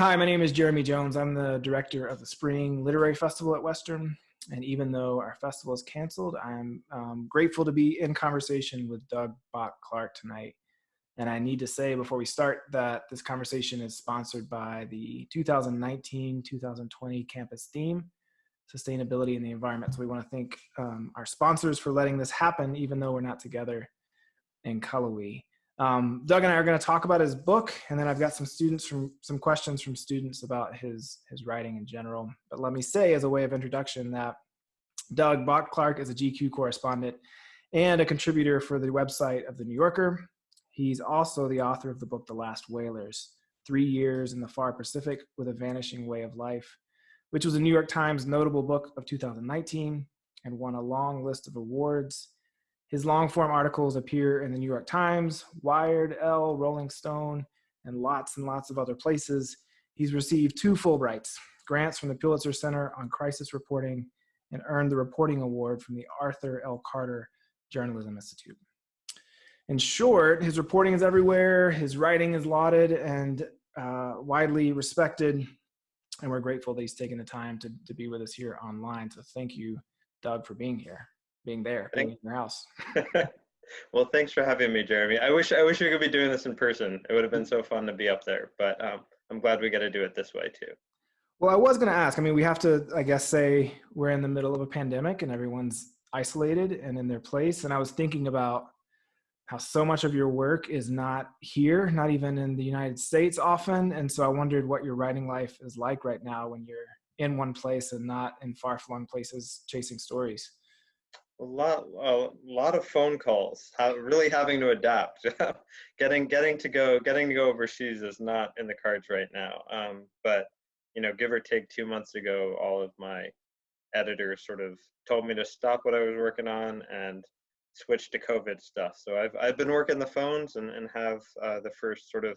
Hi, my name is Jeremy Jones. I'm the director of the Spring Literary Festival at Western. And even though our festival is canceled, I'm grateful to be in conversation with Doug Bock Clark tonight. And I need to say before we start that this conversation is sponsored by the 2019-2020 campus theme, Sustainability and the Environment. So we want to thank our sponsors for letting this happen, even though we're not together in Cullowhee. Doug and I are going to talk about his book, and then I've got some questions from students about his writing in general. But let me say, as a way of introduction, that Doug Bock Clark is a GQ correspondent and a contributor for the website of The New Yorker. He's also the author of the book The Last Whalers: 3 Years in the Far Pacific with a Vanishing Way of Life, which was a New York Times notable book of 2019 and won a long list of awards. His long-form articles appear in the New York Times, Wired, Elle, Rolling Stone, and lots of other places. He's received 2 Fulbrights, grants from the Pulitzer Center on Crisis Reporting, and earned the Reporting Award from the Arthur L. Carter Journalism Institute. In short, his reporting is everywhere, his writing is lauded and widely respected, and we're grateful that he's taken the time to be with us here online. So thank you, Doug, for being here. Being in your house. Well, thanks for having me, Jeremy. I wish we could be doing this in person. It would have been so fun to be up there, but I'm glad we get to do it this way too. Well, I was going to ask, we have to, I guess, say we're in the middle of a pandemic and everyone's isolated and in their place. And I was thinking about how so much of your work is not here, not even in the United States often. And so I wondered what your writing life is like right now when you're in one place and not in far-flung places chasing stories. A lot of phone calls. Really having to adapt. getting to go overseas is not in the cards right now. But give or take 2 months ago, all of my editors sort of told me to stop what I was working on and switch to COVID stuff. So I've been working the phones and have the first sort of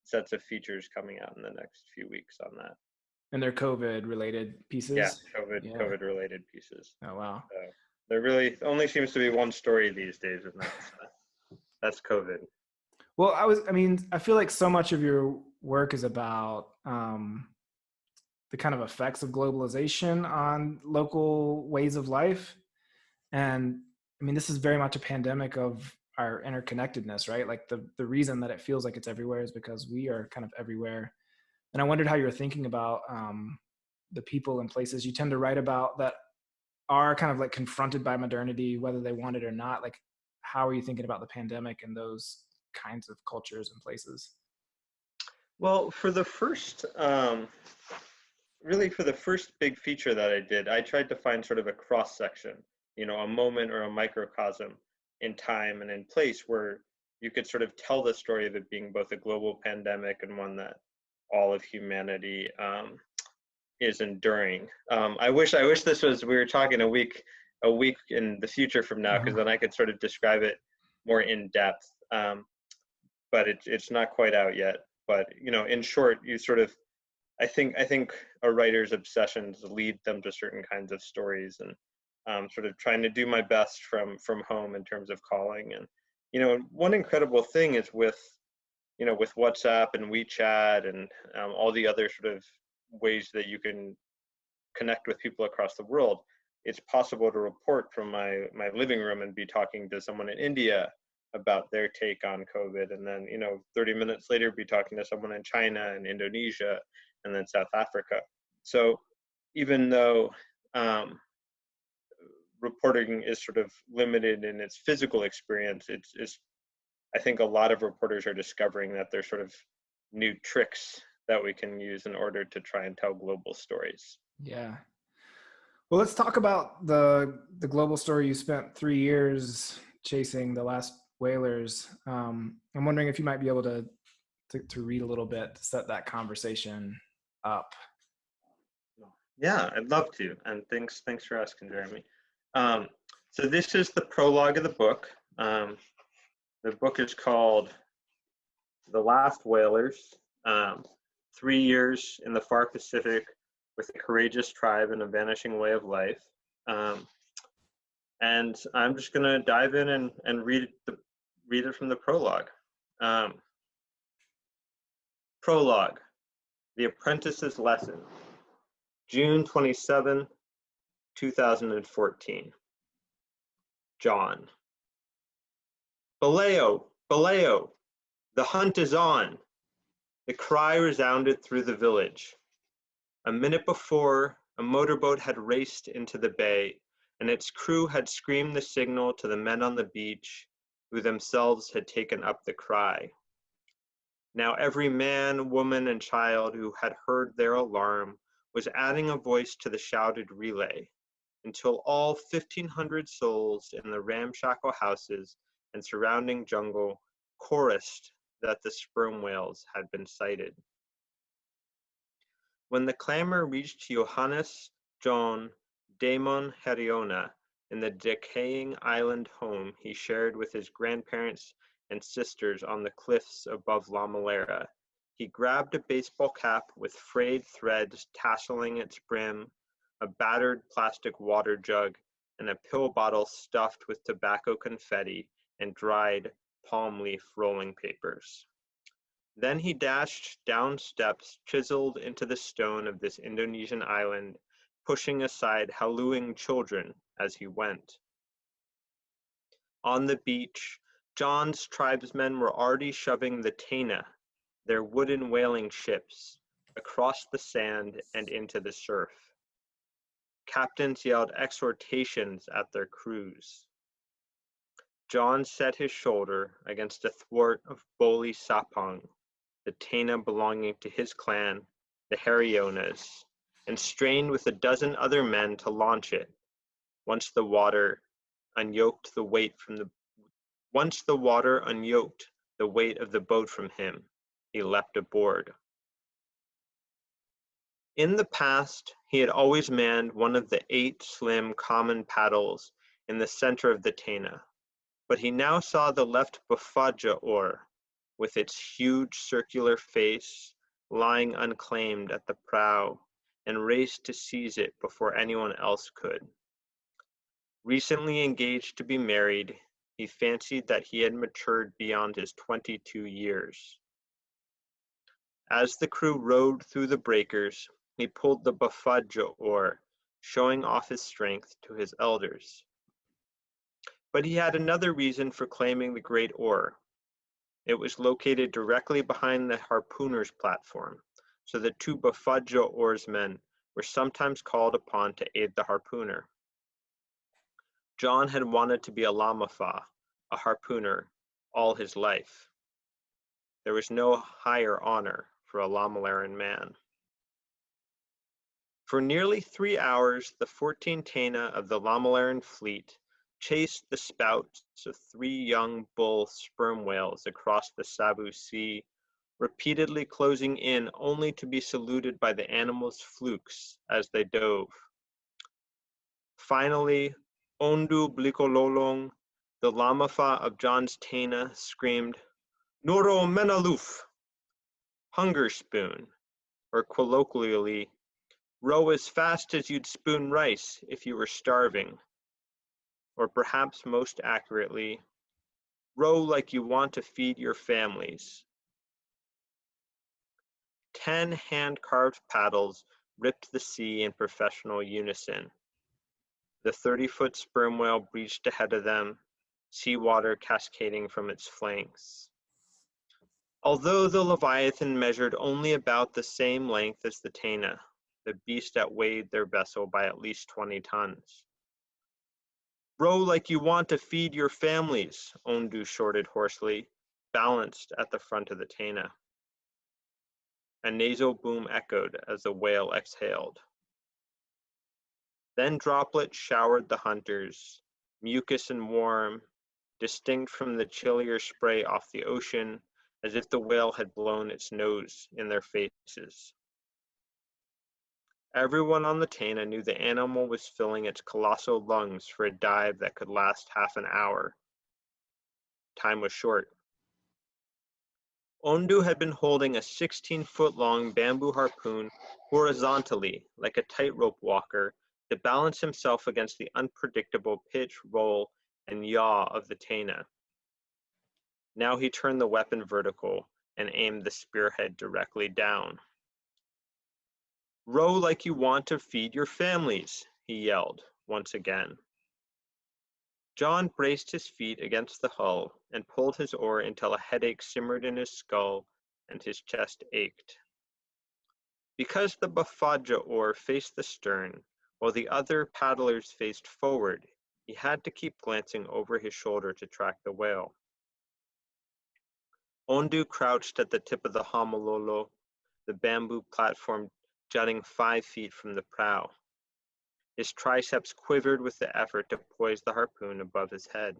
sets of features coming out in the next few weeks on that. And they're COVID related pieces? Yeah, COVID related pieces. Oh, wow. So there really only seems to be one story these days, and that's COVID. Well, I feel like so much of your work is about the kind of effects of globalization on local ways of life. And this is very much a pandemic of our interconnectedness, right? Like the reason that it feels like it's everywhere is because we are kind of everywhere. And I wondered how you were thinking about the people and places you tend to write about that are kind of like confronted by modernity, whether they want it or not. Like, how are you thinking about the pandemic and those kinds of cultures and places? Well, for the first big feature that I did, I tried to find sort of a cross section, a moment or a microcosm in time and in place where you could sort of tell the story of it being both a global pandemic and one that all of humanity is enduring. I wish we were talking a week in the future from now, because then I could sort of describe it more in depth. But it's not quite out yet. But in short, you sort of, I think a writer's obsessions lead them to certain kinds of stories, and sort of trying to do my best from home in terms of calling. And one incredible thing is with WhatsApp and WeChat and all the other sort of ways that you can connect with people across the world, it's possible to report from my living room and be talking to someone in India about their take on COVID, and then 30 minutes later be talking to someone in China and Indonesia and then South Africa. So even though reporting is sort of limited in its physical experience, it's I think a lot of reporters are discovering that there's sort of new tricks that we can use in order to try and tell global stories. Yeah. Well, let's talk about the global story. You spent 3 years chasing The Last Whalers. I'm wondering if you might be able to read a little bit to set that conversation up. Yeah, I'd love to. And thanks for asking, Jeremy. So this is the prologue of the book. The book is called The Last Whalers: 3 Years in the Far Pacific with a Courageous Tribe and a Vanishing Way of Life. And I'm just going to dive in and read it from the prologue. Prologue. The Apprentice's Lesson, June 27, 2014. John. Baleo! Baleo! The hunt is on! The cry resounded through the village. A minute before, a motorboat had raced into the bay, and its crew had screamed the signal to the men on the beach, who themselves had taken up the cry. Now every man, woman, and child who had heard their alarm was adding a voice to the shouted relay, until all 1,500 souls in the ramshackle houses and surrounding jungle chorused that the sperm whales had been sighted. When the clamor reached Johannes John Damon Heriona in the decaying island home he shared with his grandparents and sisters on the cliffs above La Malera, he grabbed a baseball cap with frayed threads tasseling its brim, a battered plastic water jug, and a pill bottle stuffed with tobacco confetti and dried palm leaf rolling papers. Then he dashed down steps chiseled into the stone of this Indonesian island, pushing aside hallooing children as he went. On the beach, John's tribesmen were already shoving the Tena, their wooden whaling ships, across the sand and into the surf. Captains yelled exhortations at their crews. John set his shoulder against a thwart of Boli Sapang, the Tena belonging to his clan, the Harionas, and strained with a dozen other men to launch it. Once the water unyoked the weight of the boat from him, he leapt aboard. In the past, he had always manned one of the 8 slim common paddles in the center of the Tena, but he now saw the left Bafaja oar, with its huge circular face lying unclaimed at the prow, and raced to seize it before anyone else could. Recently engaged to be married, he fancied that he had matured beyond his 22 years. As the crew rowed through the breakers, he pulled the Bafaja oar, showing off his strength to his elders. But he had another reason for claiming the great oar. It was located directly behind the harpooner's platform, so the 2 Bafaja oarsmen were sometimes called upon to aid the harpooner. John had wanted to be a lamafa, a harpooner, all his life. There was no higher honor for a Lamalaran man. For nearly 3 hours, the 14 Tena of the Lamalaran fleet chased the spouts of 3 young bull sperm whales across the Sabu Sea, repeatedly closing in only to be saluted by the animals' flukes as they dove. Finally, Ondu Blikololong, the lamafa of John's Tena, screamed, "Noro Menaluf!" Hunger spoon, or colloquially, row as fast as you'd spoon rice if you were starving. Or perhaps most accurately, row like you want to feed your families. 10 hand-carved paddles ripped the sea in professional unison. The 30-foot sperm whale breached ahead of them, seawater cascading from its flanks. Although the Leviathan measured only about the same length as the Tena, the beast outweighed their vessel by at least 20 tons. "Row like you want to feed your families," Ondu shorted hoarsely, balanced at the front of the Tena. A nasal boom echoed as the whale exhaled. Then droplets showered the hunters, mucus and warm, distinct from the chillier spray off the ocean, as if the whale had blown its nose in their faces. Everyone on the Tena knew the animal was filling its colossal lungs for a dive that could last half an hour. Time was short. Ondu had been holding a 16-foot-long bamboo harpoon horizontally, like a tightrope walker, to balance himself against the unpredictable pitch, roll, and yaw of the Tena. Now he turned the weapon vertical and aimed the spearhead directly down. Row like you want to feed your families, he yelled once again. John braced his feet against the hull and pulled his oar until a headache simmered in his skull and his chest ached. Because the Bafaja oar faced the stern, while the other paddlers faced forward, he had to keep glancing over his shoulder to track the whale. Ondu crouched at the tip of the Hamalolo, the bamboo platform jutting 5 feet from the prow. His triceps quivered with the effort to poise the harpoon above his head.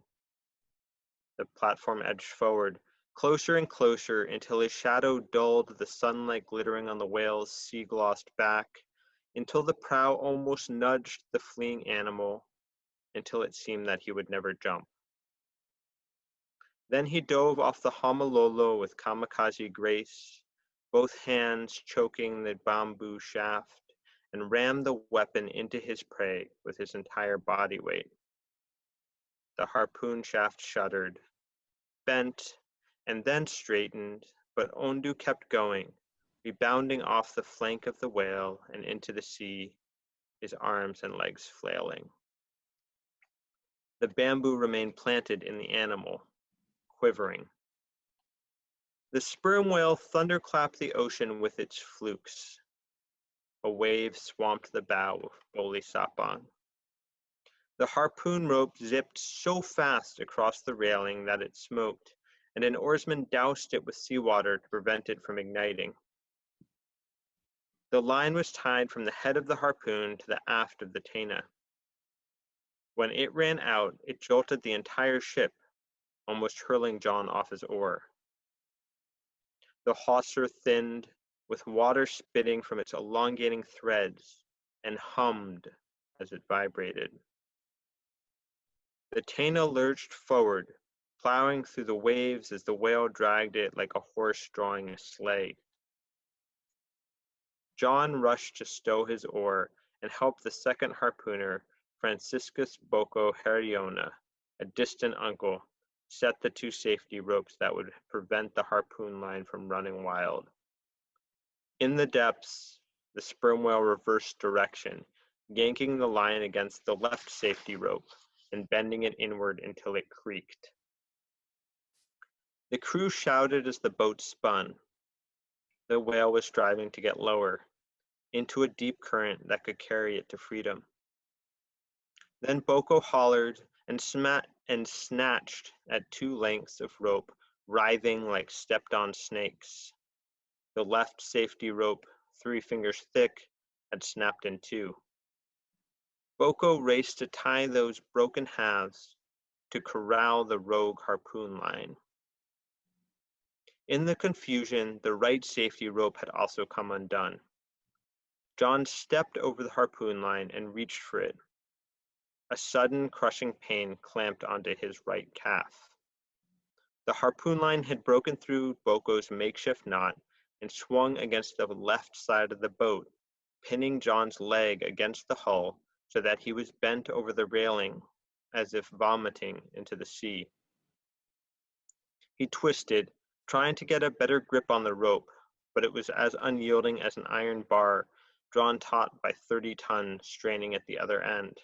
The platform edged forward, closer and closer, until his shadow dulled the sunlight glittering on the whale's sea-glossed back, until the prow almost nudged the fleeing animal, until it seemed that he would never jump. Then he dove off the Hamalolo with kamikaze grace, both hands choking the bamboo shaft, and rammed the weapon into his prey with his entire body weight. The harpoon shaft shuddered, bent, and then straightened, but Ondu kept going, rebounding off the flank of the whale and into the sea, his arms and legs flailing. The bamboo remained planted in the animal, quivering. The sperm whale thunderclapped the ocean with its flukes. A wave swamped the bow of Boli Sapang. The harpoon rope zipped so fast across the railing that it smoked, and an oarsman doused it with seawater to prevent it from igniting. The line was tied from the head of the harpoon to the aft of the Tana. When it ran out, it jolted the entire ship, almost hurling John off his oar. The hawser thinned, with water spitting from its elongating threads, and hummed as it vibrated. The Tana lurched forward, plowing through the waves as the whale dragged it like a horse drawing a sleigh. John rushed to stow his oar and helped the second harpooner, Franciscus Bocco Heriona, a distant uncle, set the 2 safety ropes that would prevent the harpoon line from running wild. In the depths, the sperm whale reversed direction, yanking the line against the left safety rope and bending it inward until it creaked. The crew shouted as the boat spun. The whale was striving to get lower, into a deep current that could carry it to freedom. Then Boko hollered and snatched at 2 lengths of rope, writhing like stepped-on snakes. The left safety rope, 3 fingers thick, had snapped in 2. Boko raced to tie those broken halves to corral the rogue harpoon line. In the confusion, the right safety rope had also come undone. John stepped over the harpoon line and reached for it. A sudden crushing pain clamped onto his right calf. The harpoon line had broken through Boko's makeshift knot and swung against the left side of the boat, pinning John's leg against the hull so that he was bent over the railing as if vomiting into the sea. He twisted, trying to get a better grip on the rope, but it was as unyielding as an iron bar drawn taut by 30 tons straining at the other end.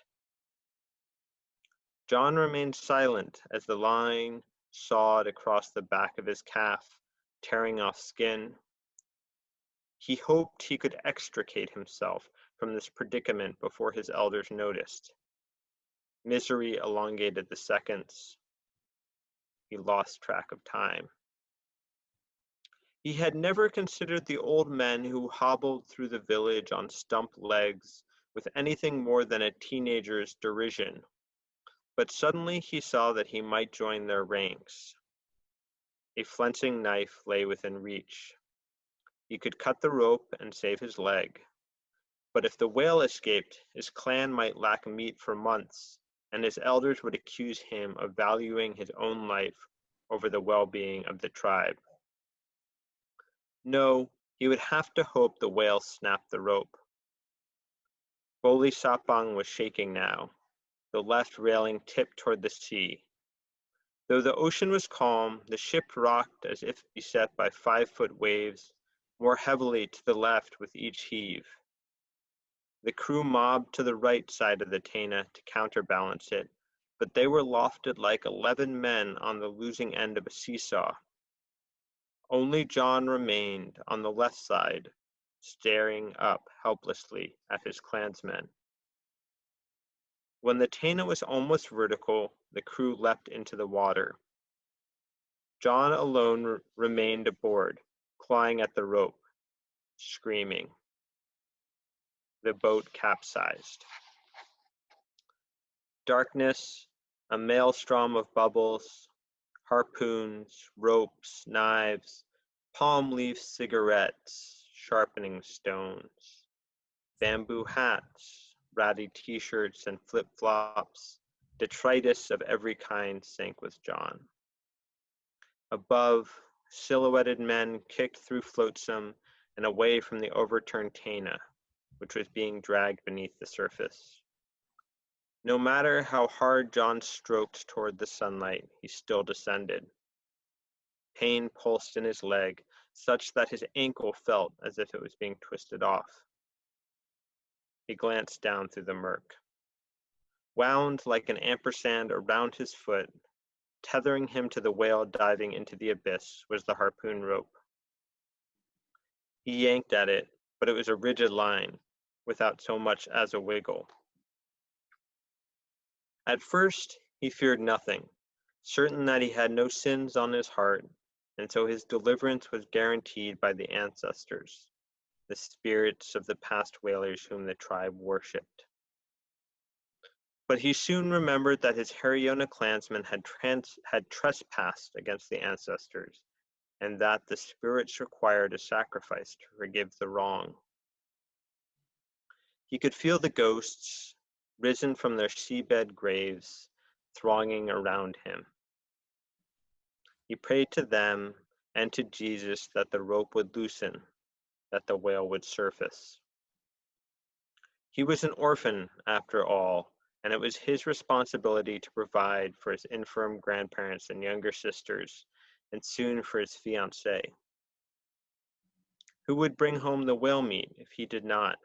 John remained silent as the line sawed across the back of his calf, tearing off skin. He hoped he could extricate himself from this predicament before his elders noticed. Misery elongated the seconds. He lost track of time. He had never considered the old men who hobbled through the village on stump legs with anything more than a teenager's derision, but suddenly he saw that he might join their ranks. A flensing knife lay within reach. He could cut the rope and save his leg. But if the whale escaped, his clan might lack meat for months, and his elders would accuse him of valuing his own life over the well-being of the tribe. No, he would have to hope the whale snapped the rope. Boli Sapang was shaking now, the left railing tipped toward the sea. Though the ocean was calm, the ship rocked as if beset by 5-foot waves, more heavily to the left with each heave. The crew mobbed to the right side of the Tana to counterbalance it, but they were lofted like 11 men on the losing end of a seesaw. Only John remained on the left side, staring up helplessly at his clansmen. When the Tana was almost vertical, the crew leapt into the water. John alone remained aboard, clawing at the rope, screaming. The boat capsized. Darkness, a maelstrom of bubbles, harpoons, ropes, knives, palm leaf cigarettes, sharpening stones, bamboo hats, ratty t-shirts and flip-flops, detritus of every kind sank with John. Above, silhouetted men kicked through flotsam and away from the overturned Tana, which was being dragged beneath the surface. No matter how hard John stroked toward the sunlight, he still descended. Pain pulsed in his leg, such that his ankle felt as if it was being twisted off. He glanced down through the murk. Wound like an ampersand around his foot, tethering him to the whale diving into the abyss, was the harpoon rope. He yanked at it, but it was a rigid line, without so much as a wiggle. At first, he feared nothing, certain that he had no sins on his heart, and so his deliverance was guaranteed by the ancestors, the spirits of the past whalers whom the tribe worshipped. But he soon remembered that his Hariona clansmen had trespassed against the ancestors, and that the spirits required a sacrifice to forgive the wrong. He could feel the ghosts, risen from their seabed graves, thronging around him. He prayed to them and to Jesus that the rope would loosen, that the whale would surface. He was an orphan, after all, and it was his responsibility to provide for his infirm grandparents and younger sisters, and soon for his fiancée. Who would bring home the whale meat if he did not?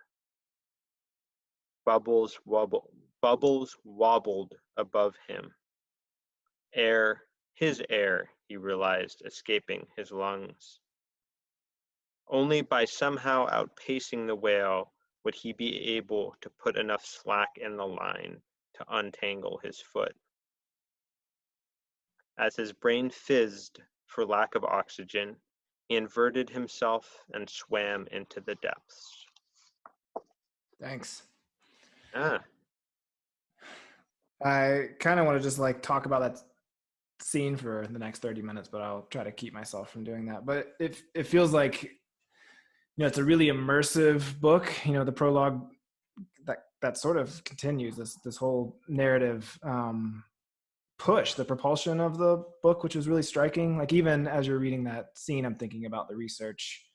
Bubbles wobbled above him. Air, his air, he realized, escaping his lungs. Only by somehow outpacing the whale would he be able to put enough slack in the line to untangle his foot. As his brain fizzed for lack of oxygen, he inverted himself and swam into the depths. Thanks. Ah, I kind of want to just like talk about that scene for the next 30 minutes, but I'll try to keep myself from doing that. But it feels like, it's a really immersive book. The prologue that sort of continues this whole narrative push, the propulsion of the book, which was really striking. Like even as you're reading that scene, I'm thinking about the research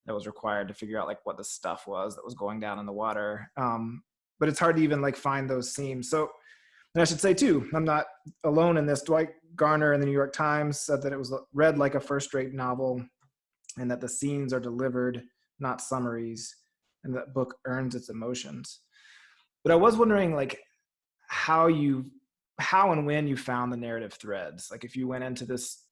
that was required to figure out like what the stuff was that was going down in the water. But it's hard to even like find those seams. So, and I should say too, I'm not alone in this. Dwight Garner in the New York Times said that it was read like a first-rate novel, and that the scenes are delivered, not summaries, and that book earns its emotions. But I was wondering like how and when you found the narrative threads. Like if you went into this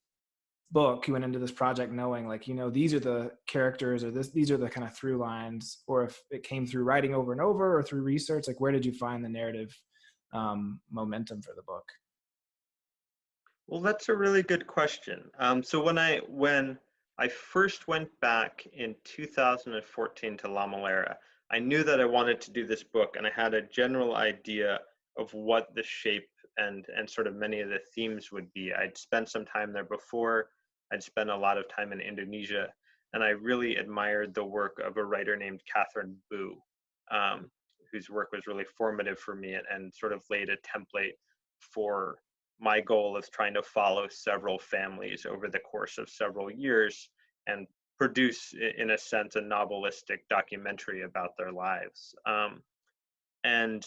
book, you went into this project knowing like, these are the characters, or these are the kind of through lines, or if it came through writing over and over or through research, like where did you find the narrative momentum for the book? well, that's a really good question. So when I first went back in 2014 to La Malera, I knew that I wanted to do this book, and I had a general idea of what the shape and sort of many of the themes would be. I'd spent some time there before. I'd spent a lot of time in Indonesia, and I really admired the work of a writer named Catherine Boo, whose work was really formative for me and sort of laid a template for my goal of trying to follow several families over the course of several years and produce, in a sense, a novelistic documentary about their lives. And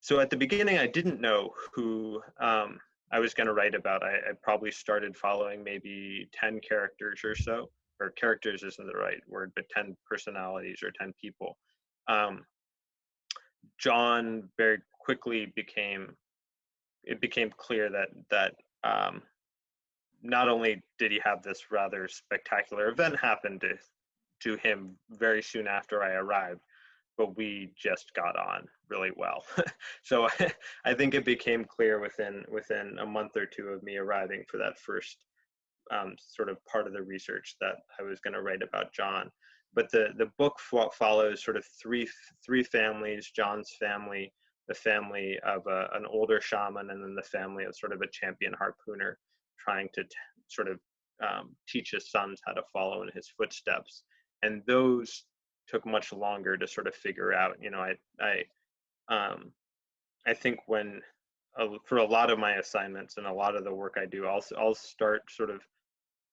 so at the beginning, I didn't know who I was going to write about. I probably started following maybe 10 characters or so, or characters isn't the right word, but 10 personalities or 10 people. John very quickly became clear that not only did he have this rather spectacular event happen to him very soon after I arrived, but we just got on really well. So I think it became clear within a month or two of me arriving for that first sort of part of the research that I was going to write about John. But the book follows sort of three families: John's family, the family of an older shaman, and then the family of sort of a champion harpooner, trying to sort of teach his sons how to follow in his footsteps. And those took much longer to sort of figure out. Um, I think when for a lot of my assignments and a lot of the work I do, I'll start sort of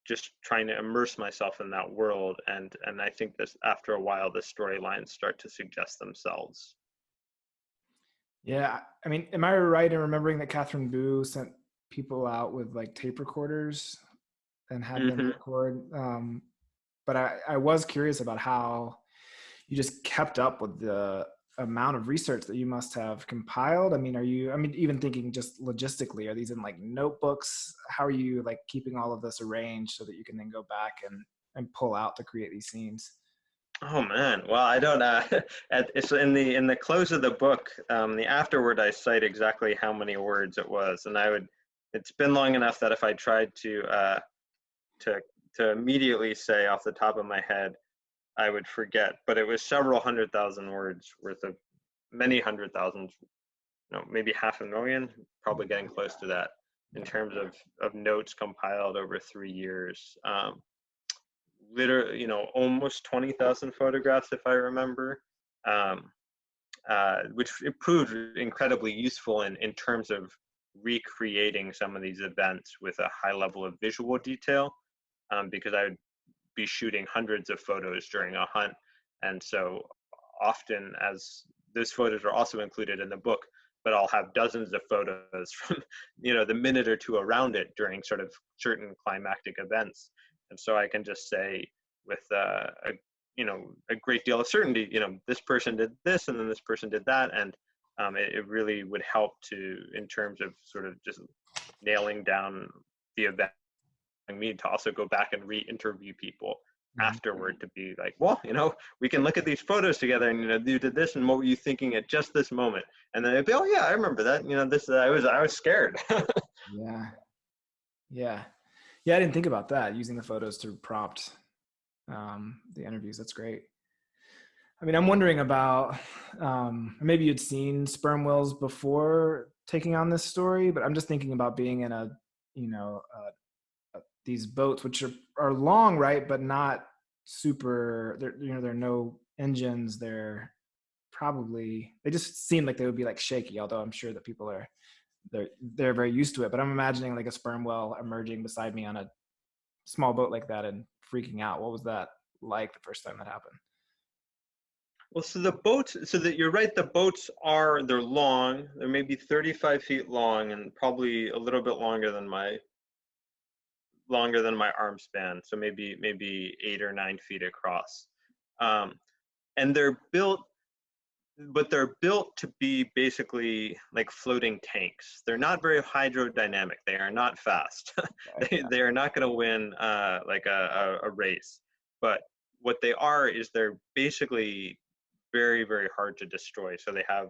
just trying to immerse myself in that world, and I think this after a while the storylines start to suggest themselves. Yeah, I mean, am I right in remembering that Catherine Boo sent people out with like tape recorders and had them Hmm. record? But I was curious about how you just kept up with the amount of research that you must have compiled. I mean, I mean, even thinking just logistically, are these in like notebooks? How are you like keeping all of this arranged so that you can then go back and pull out to create these scenes? Oh man, well I don't. It's in the close of the book, the afterword I cite exactly how many words it was, and I would. It's been long enough that if I tried to to immediately say off the top of my head, I would forget. But it was several 100,000 words worth of many 100,000, no, maybe 500,000, probably getting close to that in Yeah. terms of notes compiled over 3 years. Literally, almost 20,000 photographs, if I remember, um, which it proved incredibly useful in terms of recreating some of these events with a high level of visual detail, because I would be shooting hundreds of photos during a hunt. And so often, as those photos are also included in the book, but I'll have dozens of photos from, the minute or two around it during sort of certain climactic events. And so I can just say with a great deal of certainty, this person did this and then this person did that. And it really would help in terms of sort of just nailing down the event, me to also go back and re-interview people Mhm. afterward to be like, well, we can look at these photos together, and you did this, and what were you thinking at just this moment? And then they'd be, oh yeah, I remember that. This I was scared. Yeah. Yeah. Yeah. I didn't think about that, using the photos to prompt the interviews. That's great. I mean, I'm wondering about maybe you'd seen sperm whales before taking on this story, but I'm just thinking about being in you know, these boats, which are long, right? But not super, there are no engines. They just seem like they would be like shaky, although I'm sure that people they're very used to it. But I'm imagining like a sperm whale emerging beside me on a small boat like that and freaking out. What was that like the first time that happened? Well, so that you're right, the boats they're long. They're maybe 35 feet long and probably a little bit longer than my arm span. So maybe 8 or 9 feet across. Um, and they're built to be basically like floating tanks. They're not very hydrodynamic. They are not fast. Right. They are not going to win like a race. But what they are is they're basically very, very hard to destroy. So they have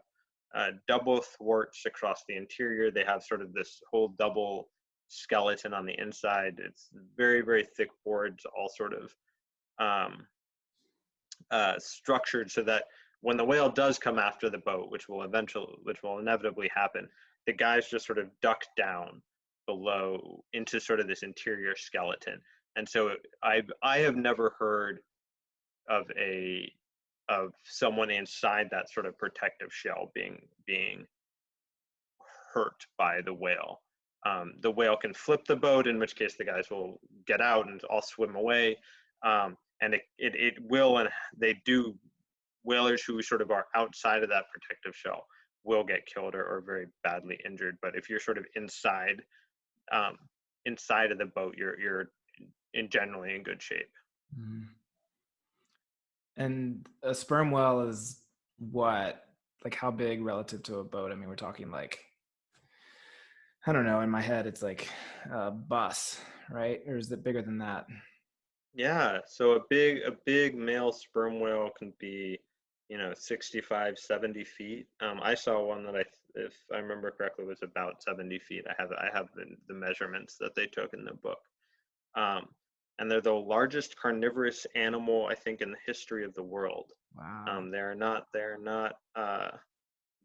double thwarts across the interior. They have sort of this whole double skeleton on the inside. It's very, very thick boards, all sort of um, structured so that when the whale does come after the boat, which will inevitably happen, the guys just sort of duck down below into sort of this interior skeleton. And so I have never heard of someone inside that sort of protective shell being hurt by the whale. The whale can flip the boat, in which case the guys will get out and all swim away. And it will, and they do, whalers who sort of are outside of that protective shell will get killed or very badly injured. But if you're sort of um, inside of the boat, you're generally in good shape. Mhm. And a sperm whale is what? like how big relative to a boat? I mean, we're talking like, I don't know, in my head, it's like a bus, right? Or is it bigger than that? Yeah, so a big male sperm whale can be, 65, 70 feet. I saw one that if I remember correctly, was about 70 feet. I have the measurements that they took in the book. Um, and they're the largest carnivorous animal, I think, in the history of the world. Wow. They're not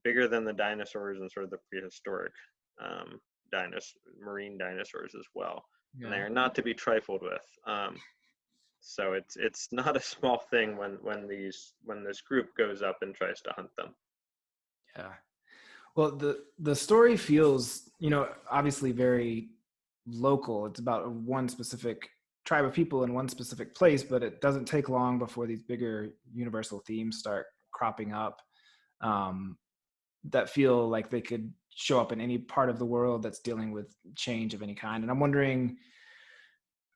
bigger than the dinosaurs and sort of the prehistoric marine dinosaurs as well. And they Yeah. are not to be trifled with. So it's not a small thing when this group goes up and tries to hunt them. Yeah. Well, the story feels, obviously very local. It's about one specific tribe of people in one specific place, but it doesn't take long before these bigger universal themes start cropping up, um, that feel like they could show up in any part of the world that's dealing with change of any kind. And I'm wondering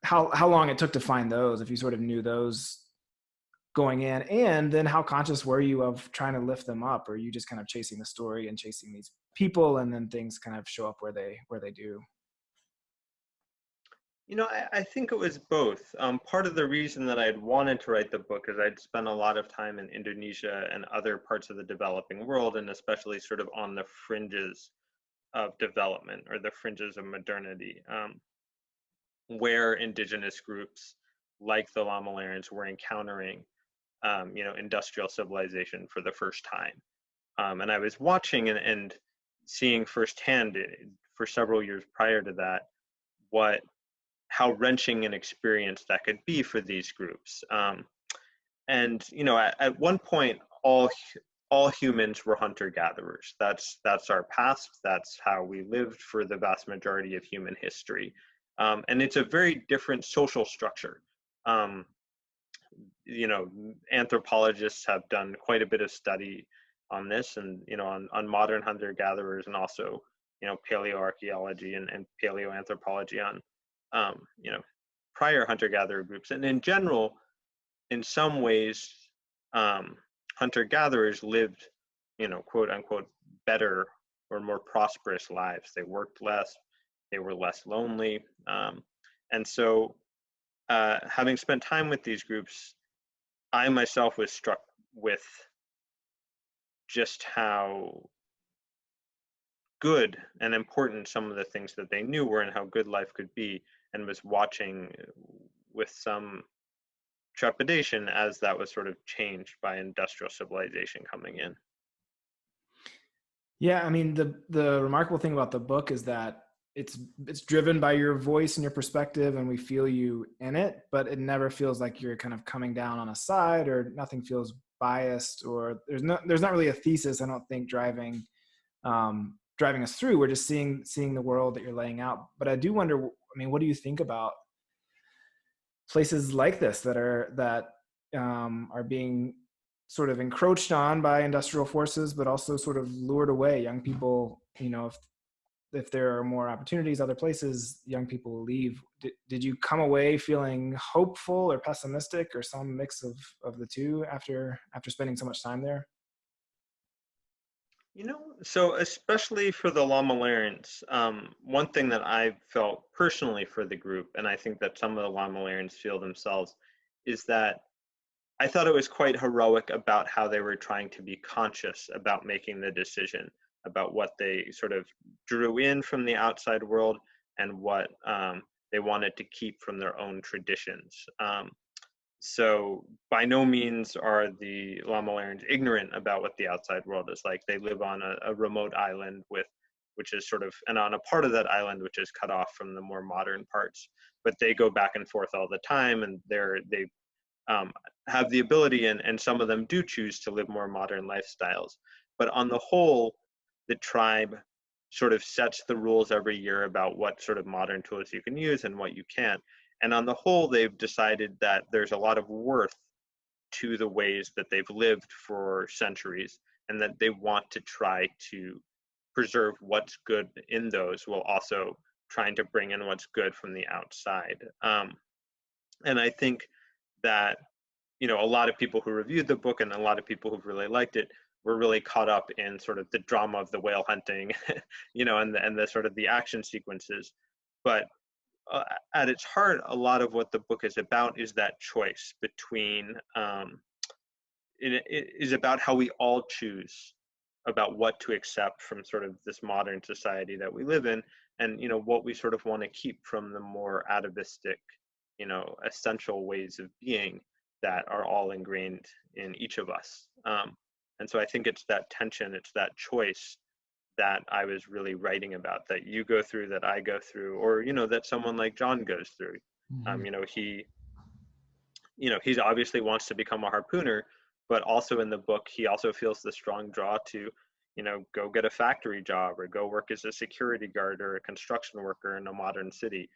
how long it took to find those, if you sort of knew those going in, and then how conscious were you of trying to lift them up, or are you just kind of chasing the story and chasing these people, and then things kind of show up where they do? I think it was both. Part of the reason that I had wanted to write the book is I'd spent a lot of time in Indonesia and other parts of the developing world, and especially sort of on the fringes of development or the fringes of modernity, where indigenous groups like the Lamalerans were encountering, industrial civilization for the first time. And I was watching and seeing firsthand, for several years prior to that, what how wrenching an experience that could be for these groups. And at one point, all humans were hunter gatherers. That's our past. That's how we lived for the vast majority of human history. And it's a very different social structure. Um, Anthropologists have done quite a bit of study on this, and on modern hunter gatherers, and also paleoarchaeology and paleoanthropology on um, you know prior hunter gatherer groups. And in general, in some ways, um, hunter gatherers lived, quote unquote, better or more prosperous lives. They worked less, they were less lonely, and so having spent time with these groups, I myself was struck with just how good and important some of the things that they knew were, and how good life could be, and was watching with some trepidation as that was sort of changed by industrial civilization coming in. Yeah, I mean, the remarkable thing about the book is that it's driven by your voice and your perspective, and we feel you in it, but it never feels like you're kind of coming down on a side, or nothing feels biased, or there's not really a thesis, I don't think, driving us through. We're just seeing the world that you're laying out. But I do wonder, I mean, what do you think about places like this that are being sort of encroached on by industrial forces, but also sort of lured away? Young people, if there are more opportunities other places, young people will leave. Did you come away feeling hopeful or pessimistic, or some mix of the two after spending so much time there? So especially for the Lamalerans, one thing that I felt personally for the group, and I think that some of the Lamalerans feel themselves, is that I thought it was quite heroic about how they were trying to be conscious about making the decision about what they sort of drew in from the outside world, and what they wanted to keep from their own traditions. So by no means are the Lamalerans ignorant about what the outside world is like. They live on a remote island which is sort of, and on a part of that island which is cut off from the more modern parts. But they go back and forth all the time, and they um, have the ability, and some of them do choose to live more modern lifestyles. But on the whole, the tribe sort of sets the rules every year about what sort of modern tools you can use and what you can't. And on the whole, they've decided that there's a lot of worth to the ways that they've lived for centuries, and that they want to try to preserve what's good in those, while also trying to bring in what's good from the outside. And I think that a lot of people who reviewed the book, and a lot of people who've really liked it, we're really caught up in sort of the drama of the whale hunting, and the sort of the action sequences. But at its heart, a lot of what the book is about is that choice between it is about how we all choose about what to accept from sort of this modern society that we live in, and what we sort of want to keep from the more atavistic, essential ways of being that are all ingrained in each of us. And so I think it's that tension, it's that choice that I was really writing about, that you go through, that I go through, or that someone like John goes through. Mm-hmm. He he's obviously wants to become a harpooner, but also in the book, he also feels the strong draw to, go get a factory job or go work as a security guard or a construction worker in a modern city.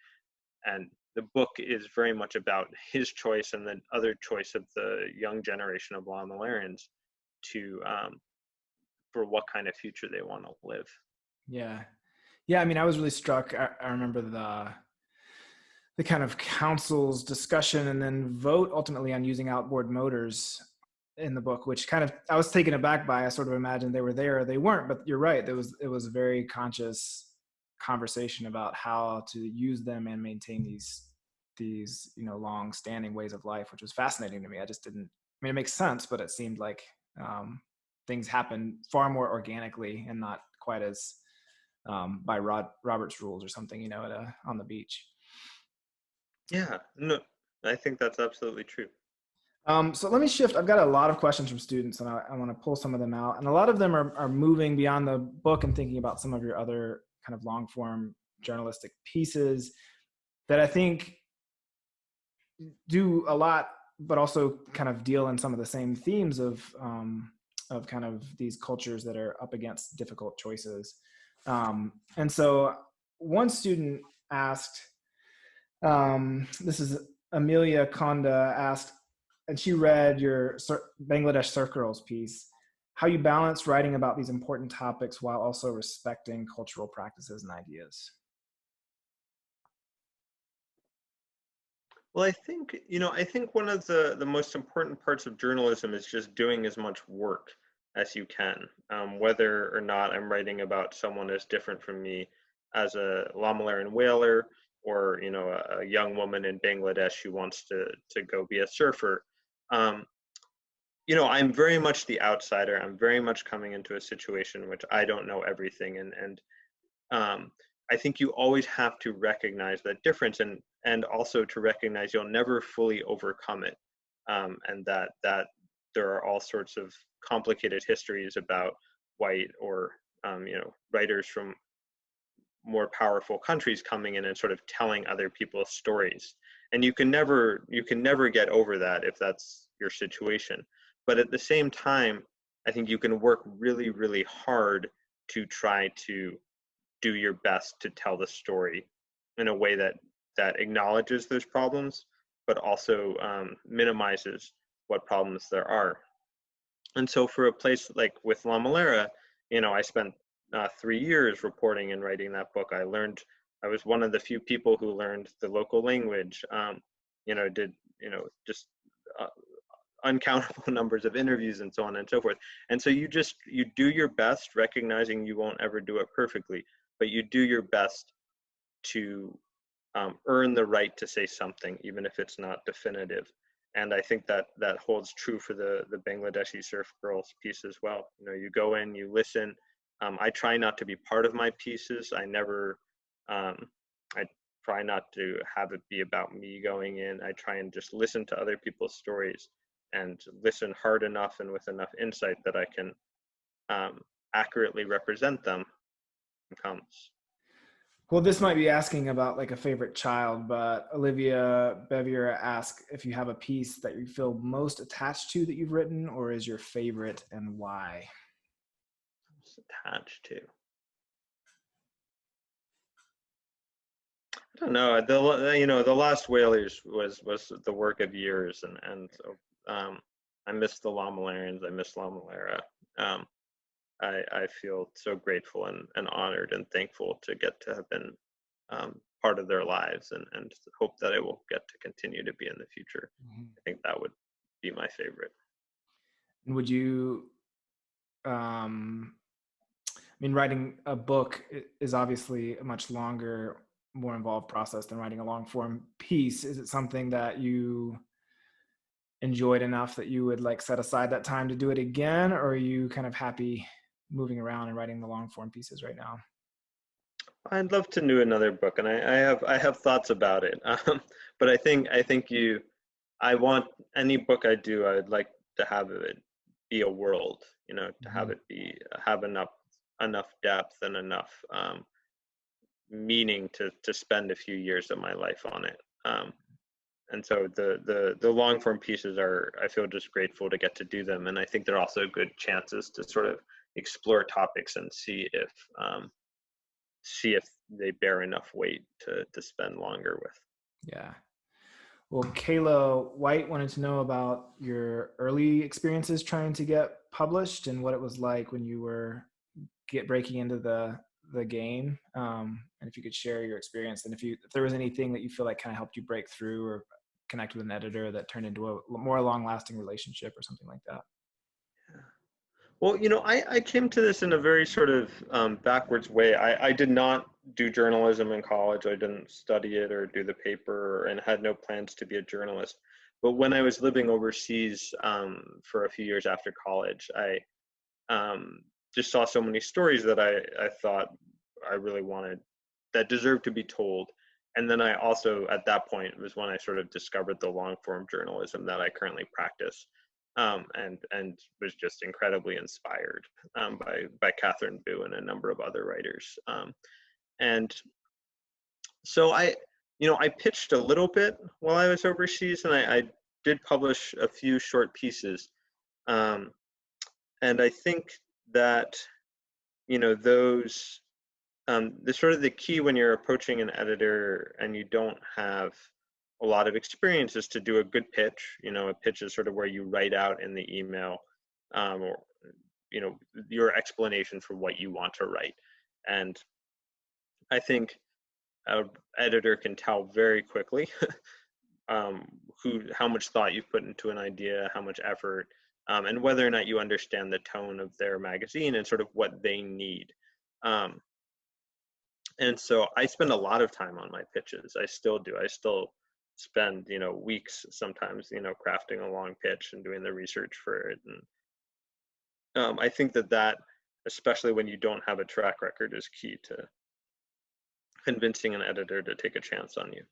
And the book is very much about his choice and the other choice of the young generation of Lamalerans to for what kind of future they want to live. Yeah. Yeah. I mean, I was really struck. I remember the kind of council's discussion and then vote ultimately on using outboard motors in the book, which kind of I was taken aback by. I sort of imagined they were there or they weren't, but you're right. It was a very conscious conversation about how to use them and maintain these long standing ways of life, which was fascinating to me. I just didn't. I mean, it makes sense, but it seemed like things happen far more organically and not quite as by Robert's rules or something, on the beach. Yeah, no, I think that's absolutely true. So let me shift. I've got a lot of questions from students, and I want to pull some of them out. And a lot of them are moving beyond the book and thinking about some of your other kind of long form journalistic pieces that I think do a lot, but also kind of deal in some of the same themes of kind of these cultures that are up against difficult choices. And so one student asked, this is Amelia Konda asked, and she read your Bangladesh Surf Girls piece, how you balance writing about these important topics while also respecting cultural practices and ideas. Well, I think one of the most important parts of journalism is just doing as much work as you can, whether or not I'm writing about someone as different from me as a Lamalaran whaler, or a young woman in Bangladesh who wants to go be a surfer. Um, I'm very much the outsider. I'm very much coming into a situation in which I don't know everything, and um, I think you always have to recognize that difference, and also to recognize you'll never fully overcome it, and that there are all sorts of complicated histories about white or writers from more powerful countries coming in and sort of telling other people's stories, and you can never get over that if that's your situation. But at the same time, I think you can work really, really hard to try to do your best to tell the story in a way that acknowledges those problems, but also minimizes what problems there are. And so for a place like with La Malera, I spent 3 years reporting and writing that book. I was one of the few people who learned the local language. Did just uh, uncountable numbers of interviews and so on and so forth. And so you do your best, recognizing you won't ever do it perfectly, but you do your best to earn the right to say something, even if it's not definitive. And I think that holds true for the Bangladeshi surf girls piece as well. You go in, you listen. I try not to be part of my pieces. I try not to have it be about me going in. I try and just listen to other people's stories and listen hard enough and with enough insight that I can um, accurately represent them. Comes. Well, this might be asking about like a favorite child, but Olivia Bevier asked if you have a piece that you feel most attached to that you've written, or is your favorite and why? It's attached to. I don't know. The Last Whalers was the work of years, and so I miss the Lamalarians. I miss La Malera. Um, I feel so grateful and honored and thankful to get to have been part of their lives, and hope that I will get to continue to be in the future. Mhm. I think that would be my favorite. And would you I mean, writing a book is obviously a much longer, more involved process than writing a long form piece. Is it something that you enjoyed enough that you would like set aside that time to do it again, or are you kind of happy moving around and writing the long form pieces right now? I'd love to do another book, and I have thoughts about it. But I want any book I do, I'd like to have it be a world, to have Mhm. it have enough depth and enough meaning to spend a few years of my life on it. And so the long form pieces are, I feel just grateful to get to do them, and I think they're also good chances to sort of explore topics and see if they bear enough weight to spend longer with. Yeah. Well, Kayla White wanted to know about your early experiences trying to get published and what it was like when you were get breaking into the game, and if you could share your experience, and if there was anything that you feel like kind of helped you break through or connect with an editor that turned into a more long lasting relationship or something like that. Well, I came to this in a very sort of backwards way. I did not do journalism in college. I didn't study it or do the paper, and had no plans to be a journalist. But when I was living overseas for a few years after college, I um, just saw so many stories that I thought I really wanted, that deserved to be told. And then I also, at that point, was when I sort of discovered the long form journalism that I currently practice, and was just incredibly inspired by Catherine Bu and a number of other writers. And so I pitched a little bit while I was overseas, and I did publish a few short pieces. Um, and I think that those the sort of the key when you're approaching an editor and you don't have a lot of experience is to do a good pitch. A pitch is sort of where you write out in the email, or your explanation for what you want to write. And I think an editor can tell very quickly um, how much thought you've put into an idea, how much effort, and whether or not you understand the tone of their magazine and sort of what they need. Um, and so I spend a lot of time on my pitches. I still do. I still spend weeks sometimes crafting a long pitch and doing the research for it. And I think that especially when you don't have a track record, is key to convincing an editor to take a chance on you.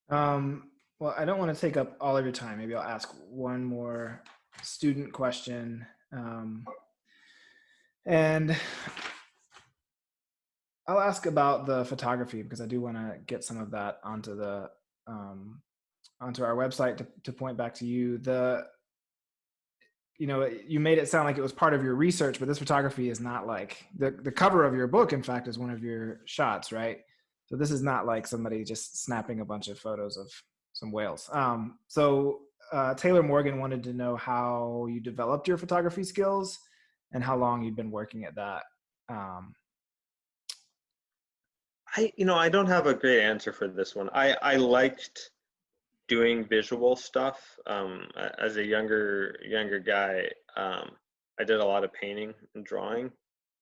Mm-hmm. Well, I don't want to take up all of your time. Maybe I'll ask one more student question. And I'll ask about the photography because I do want to get some of that um, onto our website to point back to you. You made it sound like it was part of your research, but this photography is not like the cover of your book. In fact, is one of your shots, right? So this is not like somebody just snapping a bunch of photos of some whales. Taylor Morgan wanted to know how you developed your photography skills and how long you've been working at that. Um, I don't have a great answer for this one. I liked doing visual stuff as a younger guy. I did a lot of painting and drawing,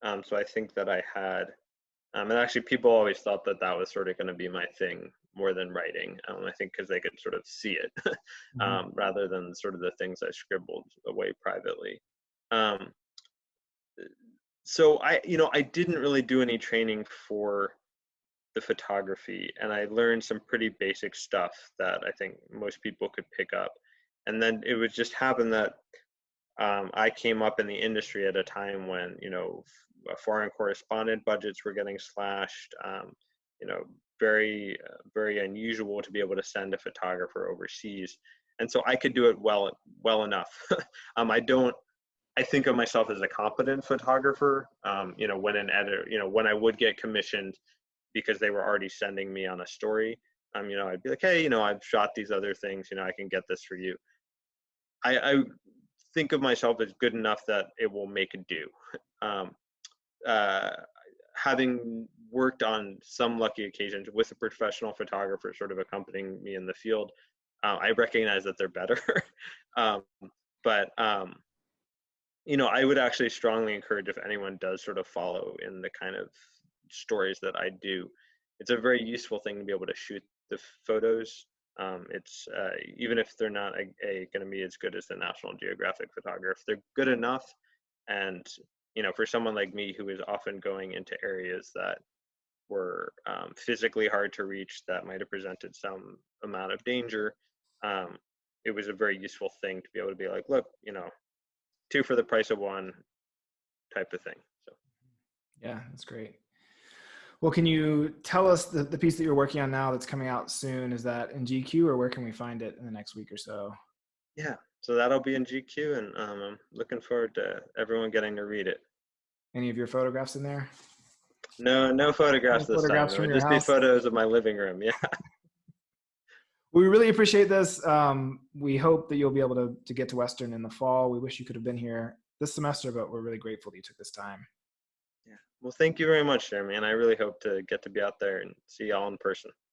so I think that I had, and actually people always thought that was sort of going to be my thing more than writing. I think because they could sort of see it mhm. rather than sort of the things I scribbled away privately. Um, so I didn't really do any training for the photography, and I learned some pretty basic stuff that I think most people could pick up. And then it would just happen that I came up in the industry at a time when foreign correspondent budgets were getting slashed. You know, very unusual to be able to send a photographer overseas, and so I could do it well enough. I don't. I think of myself as a competent photographer. When an editor, when I would get commissioned because they were already sending me on a story, I'd be like, hey, I've shot these other things, I can get this for you. I think of myself as good enough that it will make it do. Um, uh, Having worked on some lucky occasions with a professional photographer sort of accompanying me in the field, I recognize that they're better. um, but I would actually strongly encourage if anyone does sort of follow in the kind of stories that I do, it's a very useful thing to be able to shoot the photos. It's even if they're not going to be as good as the National Geographic photographer, they're good enough. And for someone like me who is often going into areas that were physically hard to reach, that might have presented some amount of danger, um, it was a very useful thing to be able to be like, look, two for the price of one type of thing. So Yeah, that's great. Well, can you tell us the piece that you're working on now that's coming out soon? Is that in GQ, or where can we find it in the next week or so? yeah, so that'll be in GQ, and I'm looking forward to everyone getting to read it. Any of your photographs in there? No, no photographs No this time. photographs It from would your just be house? photos of my living room. Yeah. We really appreciate this. We hope that you'll be able to get to Western in the fall. We wish you could have been here this semester, but we're really grateful that you took this time. Yeah. Well, thank you very much, Jeremy, and I really hope to get to be out there and see y'all in person.